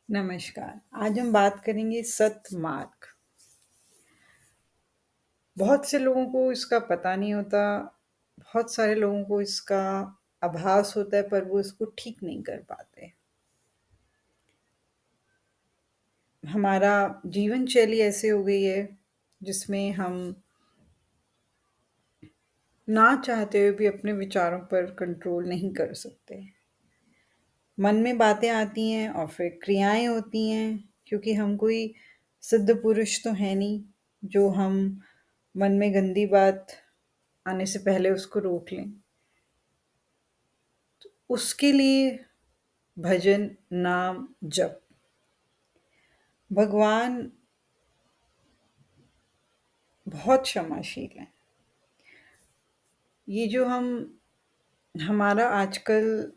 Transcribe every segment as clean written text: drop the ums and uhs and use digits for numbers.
नमस्कार। आज हम बात करेंगे सतमार्ग। बहुत से लोगों को इसका पता नहीं होता, बहुत सारे लोगों को इसका आभास होता है पर वो इसको ठीक नहीं कर पाते। हमारा जीवन शैली ऐसे हो गई है जिसमें हम ना चाहते हुए भी अपने विचारों पर कंट्रोल नहीं कर सकते। मन में बातें आती हैं और फिर क्रियाएँ होती हैं क्योंकि हम कोई सिद्ध पुरुष तो हैं नहीं, जो हम मन में गंदी बात आने से पहले उसको रोक लें। उसके लिए भजन, नाम, जप। भगवान बहुत क्षमाशील हैं। ये जो हमारा आजकल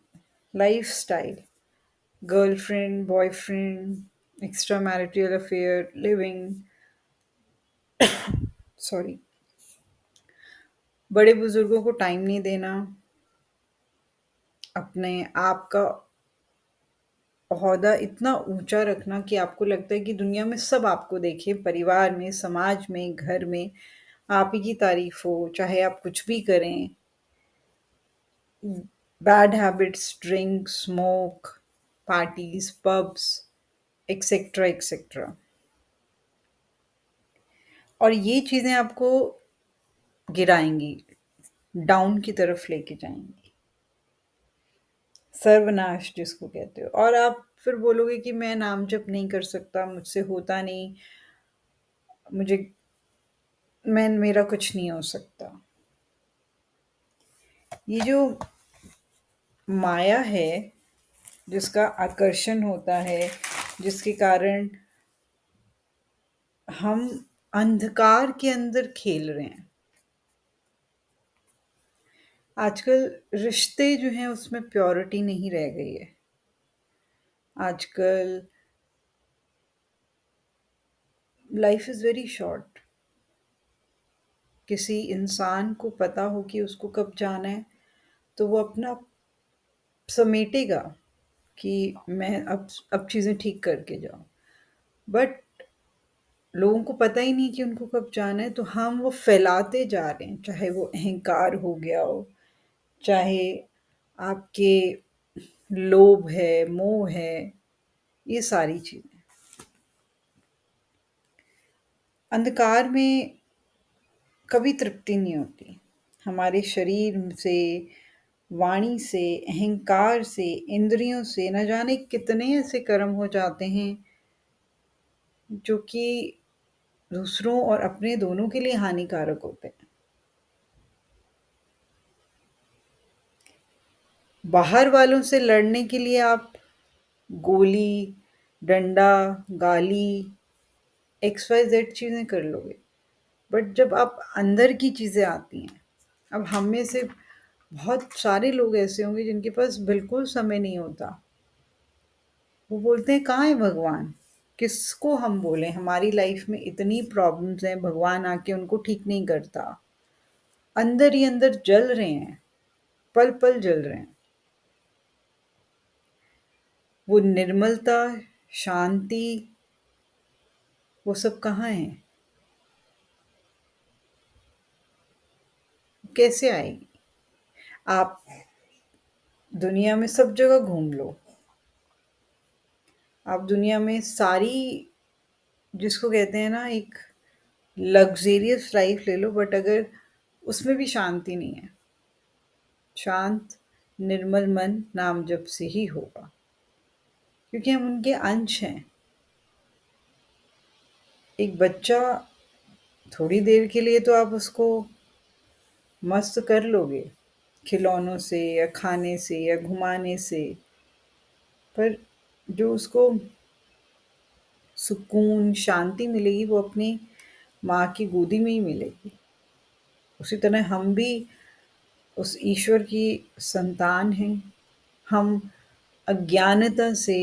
lifestyle, girlfriend, boyfriend, extra marital affair, living, sorry, बड़े बुजुर्गों को टाइम नहीं देना, अपने आप का ओहदा इतना ऊँचा रखना कि आपको लगता है कि दुनिया में सब आपको देखें, परिवार में, समाज में, घर में आप ही की तारीफ़ हो, चाहे आप कुछ भी करें। Bad habits, drink, smoke, parties, pubs, etcetera, etcetera. और ये चीज़ें आपको गिराएँगी, डाउन की तरफ लेके जाएँगी। सर्वनाश जिसको कहते हो और आप फिर बोलोगे कि मैं नाम जप नहीं कर सकता, मुझसे होता नहीं, मुझे मेरा कुछ नहीं हो सकता। ये जो माया है, जिसका आकर्षण होता है, जिसके कारण हम अंधकार के अंदर खेल रहे हैं। आजकल रिश्ते जो हैं उसमें प्योरिटी नहीं रह गई है। आजकल लाइफ इज़ वेरी शॉर्ट। किसी इंसान को पता हो कि उसको कब जाना है, तो वो अपना समेटेगा कि मैं अब चीज़ें ठीक करके जाऊँ। बट लोगों को पता ही नहीं कि उनको कब जाना है, तो हम वो फैलाते जा रहे हैं, चाहे वो अहंकार हो गया हो, चाहे आपके लोभ है, मोह है, ये सारी चीज़ें। अंधकार में कभी तृप्ति नहीं होती। हमारे शरीर से, वाणी से, अहंकार से, इंद्रियों से न जाने कितने ऐसे कर्म हो जाते हैं, जो कि दूसरों और अपने दोनों के लिए हानिकारक होते हैं। बाहर वालों से लड़ने के लिए आप गोली, डंडा, गाली, एक्स वाई ज़ेड चीज़ें कर लोगे। बट जब आप अंदर की चीज़ें आती हैं, अब हम में से बहुत सारे लोग ऐसे होंगे जिनके पास बिल्कुल समय नहीं होता। वो बोलते हैं कहाँ है भगवान? किसको हम बोलें? हमारी लाइफ में इतनी प्रॉब्लम्स हैं, भगवान आके उनको ठीक नहीं करता। अंदर ही अंदर जल रहे हैं, पल-पल जल रहे हैं। वो निर्मलता, शांति, वो सब कहाँ है? कैसे आएगी? आप दुनिया में सब जगह घूम लो। आप दुनिया में सारी, जिसको कहते हैं ना, एक लग्ज़रियस लाइफ़ ले लो, बट अगर उसमें भी शांति नहीं है, शांत, निर्मल मन नाम जप से ही होगा, क्योंकि हम उनके अंश हैं। एक बच्चा, थोड़ी देर के लिए तो आप उसको मस्त कर लोगे, खिलौनों से या खाने से या घुमाने से, पर जो उसको सुकून, शांति मिलेगी वो अपनी माँ की गोदी में ही मिलेगी। उसी तरह हम भी उस ईश्वर की संतान हैं। हम अज्ञानता से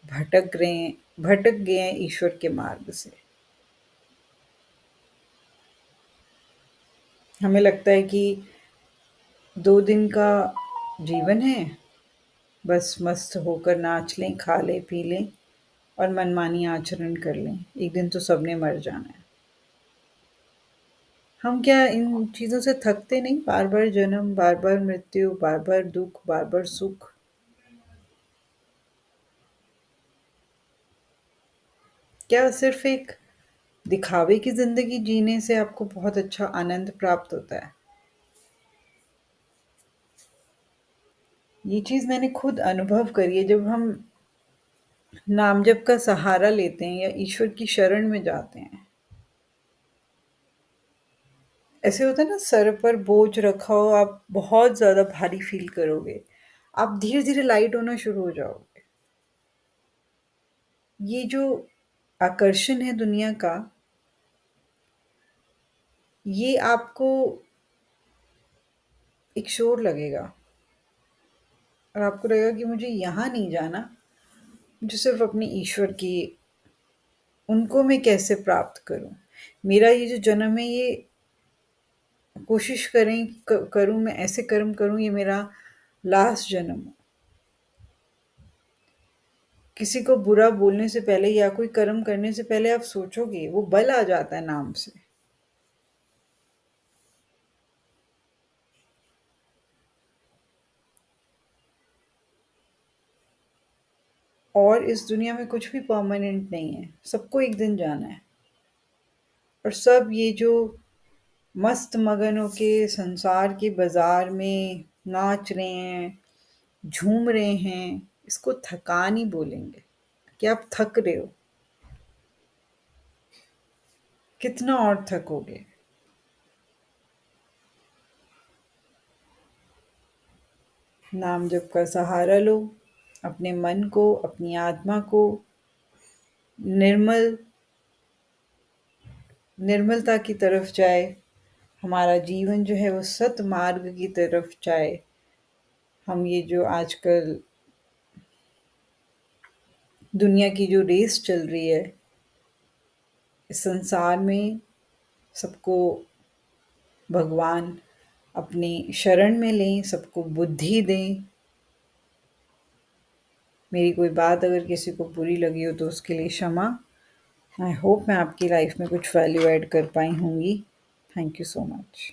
भटक गए हैं ईश्वर के मार्ग से। हमें लगता है कि 2 दिन का जीवन है, बस मस्त होकर नाच लें, खा लें, पी लें और मनमानी आचरण कर लें। एक दिन तो सबने मर जाना है। हम क्या इन चीज़ों से थकते नहीं? बार-बार जन्म, बार-बार मृत्यु, बार-बार दुःख, बार-बार सुख। क्या सिर्फ़ एक दिखावे की ज़िंदगी जीने से आपको बहुत अच्छा आनंद प्राप्त होता है? ये चीज़ मैंने खुद अनुभव करी है जब हम नाम जप का सहारा लेते हैं या ईश्वर की शरण में जाते हैं। ऐसे होता है ना, सर पर बोझ रखा हो, आप बहुत ज़्यादा भारी फ़ील करोगे। आप धीरे-धीरे लाइट होना शुरू हो जाओगे। ये जो आकर्षण है दुनिया का, ये आपको एक शोर लगेगा और आपको लगेगा कि मुझे यहाँ नहीं जाना, मुझे सिर्फ़ अपने ईश्वर की उनको मैं कैसे प्राप्त करूँ? मेरा ये जो जन्म है ये कोशिश करें क करूँ मैं ऐसे कर्म करूँ ये मेरा लास्ट जन्म हो। किसी को बुरा बोलने से पहले या कोई कर्म करने से पहले आप सोचोगे, वो बल आ जाता है नाम से। और इस दुनिया में कुछ भी परमानेंट नहीं है, सबको एक दिन जाना है। और सब ये जो मस्त मगन होके संसार के बाज़ार में नाच रहे हैं, झूम रहे हैं, इसको थकान ही बोलेंगे कि आप थक रहे हो। कितना और थकोगे? नाम जप का सहारा लो, अपने मन को, अपनी आत्मा को निर्मल निर्मलता की तरफ जाए, हमारा जीवन जो है वो सतमार्ग की तरफ जाए। हम ये जो आजकल दुनिया की जो रेस चल रही है, इस संसार में सबको भगवान अपनी शरण में लें, सबको बुद्धि दें। मेरी कोई बात अगर किसी को बुरी लगी हो तो उसके लिए क्षमा। आई होप मैं आपकी लाइफ में कुछ वैल्यू ऐड कर पाई होंगी। Thank you so much.